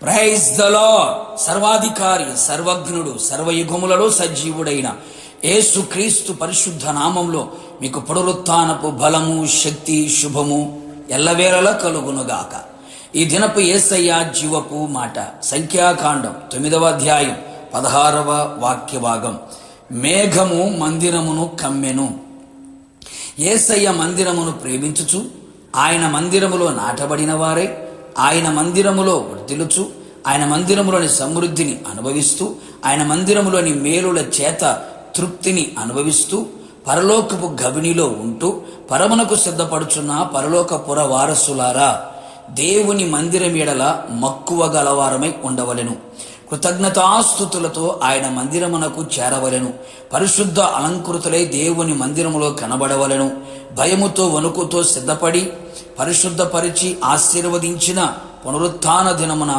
Praise the lord. సర్వాధికారి, సర్వజ్ఞుడు, సర్వయుగములలో సజీవుడైన యేసుక్రీస్తు పరిశుద్ధ నామంలో మీకు పునరుత్థానపు బలము, శక్తి, శుభము ఎల్లవేళలా కలుగునుగాక. ఈ దినపు యేసయ్య జీవపు మాట సంఖ్యాకాండం 9వ అధ్యాయం 16వ వాక్య భాగం. మేఘము మందిరమును కమ్మెను. యేసయ్య మందిరమును ప్రేమించుచు ఆయన మందిరములో నాటబడిన వారే ఆయన మందిరములో వర్ధిల్లుచు ఆయన మందిరములోని సమృద్ధిని అనుభవిస్తూ ఆయన మందిరములోని మేలుల చేత తృప్తిని అనుభవిస్తూ పరలోకపు గవినిలో ఉంటూ పరమునకు సిద్ధపడుచున్న పరలోకపుర వారసులారా, దేవుని మందిరం ఎడల మక్కువ గలవారమై ఉండవలెను. కృతజ్ఞతాస్తుతులతో ఆయన మందిరమునకు చేరవలెను. పరిశుద్ధ అలంకృతులై దేవుని మందిరములో కనబడవలెను. భయముతో వణుకుతో సిద్ధపడి పరిశుద్ధపరిచి ఆశీర్వదించిన పునరుత్థాన దినమున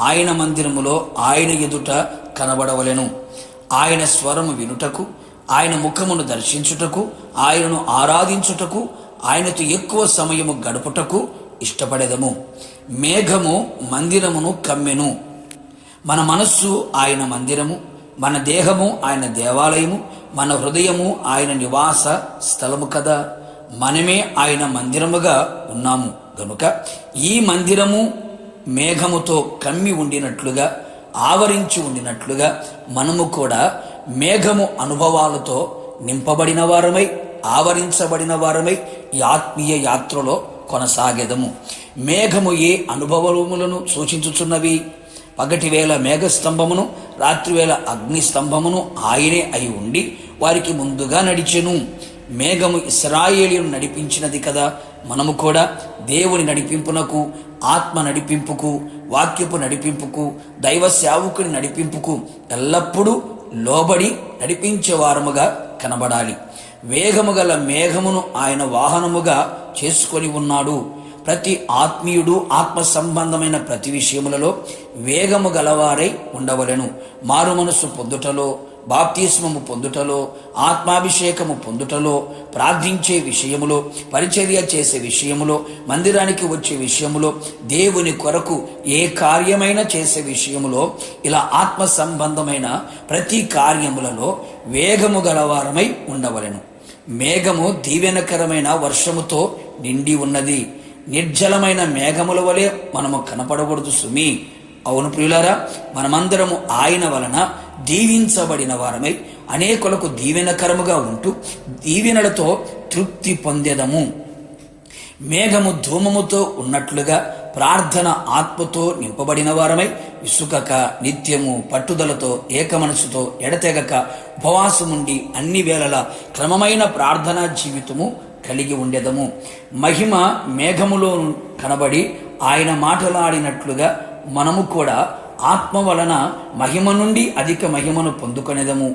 ఆయన మందిరములో ఆయన ఎదుట కనబడవలెను. ఆయన స్వరము వినుటకు, ఆయన ముఖమును దర్శించుటకు, ఆయనను ఆరాధించుటకు, ఆయనతో ఎక్కువ సమయము గడుపుటకు ఇష్టపడెదము. మేఘము మందిరమును కమ్మెను. మన మనస్సు ఆయన మందిరము, మన దేహము ఆయన దేవాలయము, మన హృదయము ఆయన నివాస స్థలము కదా. మనమే ఆయన మందిరముగా ఉన్నాము గనుక ఈ మందిరము మేఘముతో కమ్మి ఉండినట్లుగా, ఆవరించి ఉండినట్లుగా మనము కూడా మేఘము అనుభవాలతో నింపబడిన వారమై, ఆవరించబడిన వారమై ఈ ఆత్మీయ యాత్రలో కొనసాగెదము. మేఘము ఏ అనుభవములను సూచించుచున్నవి? పగటివేళ మేఘస్తంభమును, రాత్రివేళ అగ్నిస్తంభమును ఆయనే అయి ఉండి వారికి ముందుగా నడిచెను. మేఘము ఇశ్రాయేలీయులను నడిపించినది కదా. మనము కూడా దేవుని నడిపింపునకు, ఆత్మ నడిపింపుకు, వాక్యపు నడిపింపుకు, దైవ సేవకుని నడిపింపుకు ఎల్లప్పుడూ లోబడి నడిపించే వారముగా కనబడాలి. వేగము గల మేఘమును ఆయన వాహనముగా చేసుకొని ఉన్నాడు. ప్రతి ఆత్మీయుడు ఆత్మ సంబంధమైన ప్రతి విషయములలో వేగము గలవారై ఉండవలెను. మారు మనసు పొందుటలో, బాప్తిస్మము పొందుటలో, ఆత్మాభిషేకము పొందుటలో, ప్రార్థించే విషయములో, పరిచర్య చేసే విషయములో, మందిరానికి వచ్చే విషయములో, దేవుని కొరకు ఏ కార్యమైనా చేసే విషయములో, ఇలా ఆత్మ సంబంధమైన ప్రతి కార్యములలో వేగము గలవారమై ఉండవలెను. మేఘము దీవెనకరమైన వర్షముతో నిండి ఉన్నది. నిర్జలమైన మేఘముల వలె మనము కనపడకూడదు సుమి. అవును ప్రియులారా, మనమందరము ఆయన వలన దీవించబడిన వారమై అనేకులకు దీవెనకరముగా ఉంటూ దీవెనలతో తృప్తి పొందేదము. మేఘము ధూమముతో ఉన్నట్లుగా ప్రార్థన ఆత్మతో నింపబడిన వారమై విసుకక నిత్యము పట్టుదలతో ఏకమనసుతో ఎడతెగక ఉపవాసముండి అన్ని వేళలా క్రమమైన ప్రార్థనా జీవితము కలిగి ఉండేదము. మహిమ మేఘములో కనబడి ఆయన మాటలాడినట్లుగా మనము కూడా ఆత్మ వలన మహిమ నుండి అధిక మహిమను పొందుకొనేదము.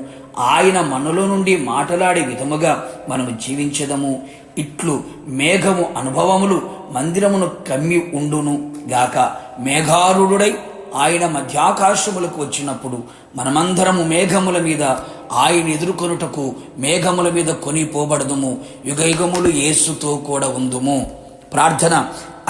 ఆయన మనలో నుండి మాటలాడే విధముగా మనము జీవించేదము. ఇట్లు మేఘము అనుభవములు మందిరమును కమ్మి ఉండును గాక. మేఘారుడై ఆయన మధ్యాకాశములకు వచ్చినప్పుడు మనమందరము మేఘముల మీద ఆయన ఎదుర్కొనుటకు మేఘముల మీద కొనిపోబడదుము. యుగయుగములు యేసుతో కూడా ఉందుము. ప్రార్థన.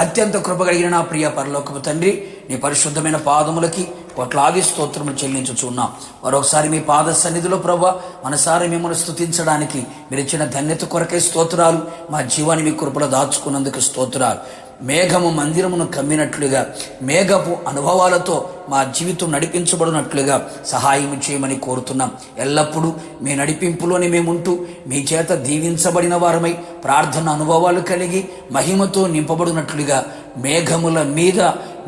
అత్యంత కృపగలిగిన నా ప్రియ పరలోకపు తండ్రి, నీ పరిశుద్ధమైన పాదములకి కోట్లాది స్తోత్రములు చెల్లించుచున్నాం. మరొకసారి మీ పాద సన్నిధిలో ప్రభువా మనసారి మిమ్మల్ని స్తుతించడానికి మీరు ఇచ్చిన ధన్యత కొరకే స్తోత్రాలు. మా జీవాన్ని మీ కృపలో దాచుకున్నందుకు స్తోత్రాలు. మేఘము మందిరమును కమ్మినట్లుగా మేఘపు అనుభవాలతో మా జీవితం నడిపించబడినట్లుగా సహాయం చేయమని కోరుతున్నాం. ఎల్లప్పుడూ మీ నడిపింపులోనే మేముంటూ మీ చేత దీవించబడిన వారమై ప్రార్థన అనుభవాలు కలిగి మహిమతో నింపబడినట్లుగా మేఘముల మీద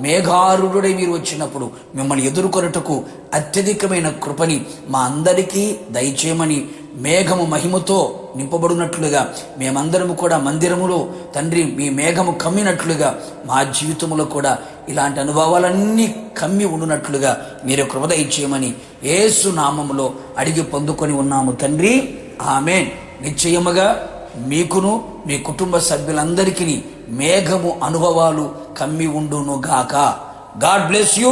మేఘారుడై మీరు వచ్చినప్పుడు మిమ్మల్ని ఎదుర్కొనుటకు అత్యధికమైన కృపని మా అందరికీ దయచేయమని, మేఘము మహిమతో నింపబడినట్లుగా మేమందరము కూడా మందిరములో తండ్రి మీ మేఘము కమ్మినట్లుగా మా జీవితంలో కూడా ఇలాంటి అనుభవాలన్నీ కమ్మి ఉండునట్లుగా మీరు కృప దయచేయమని యేసు నామములో అడిగి పొందుకొని ఉన్నాము తండ్రి. ఆమేన్. నిశ్చయముగా మీకును మీ కుటుంబ సభ్యులందరికీ మేఘము అనుభవాలు కమ్మి ఉండును గాక. God bless you.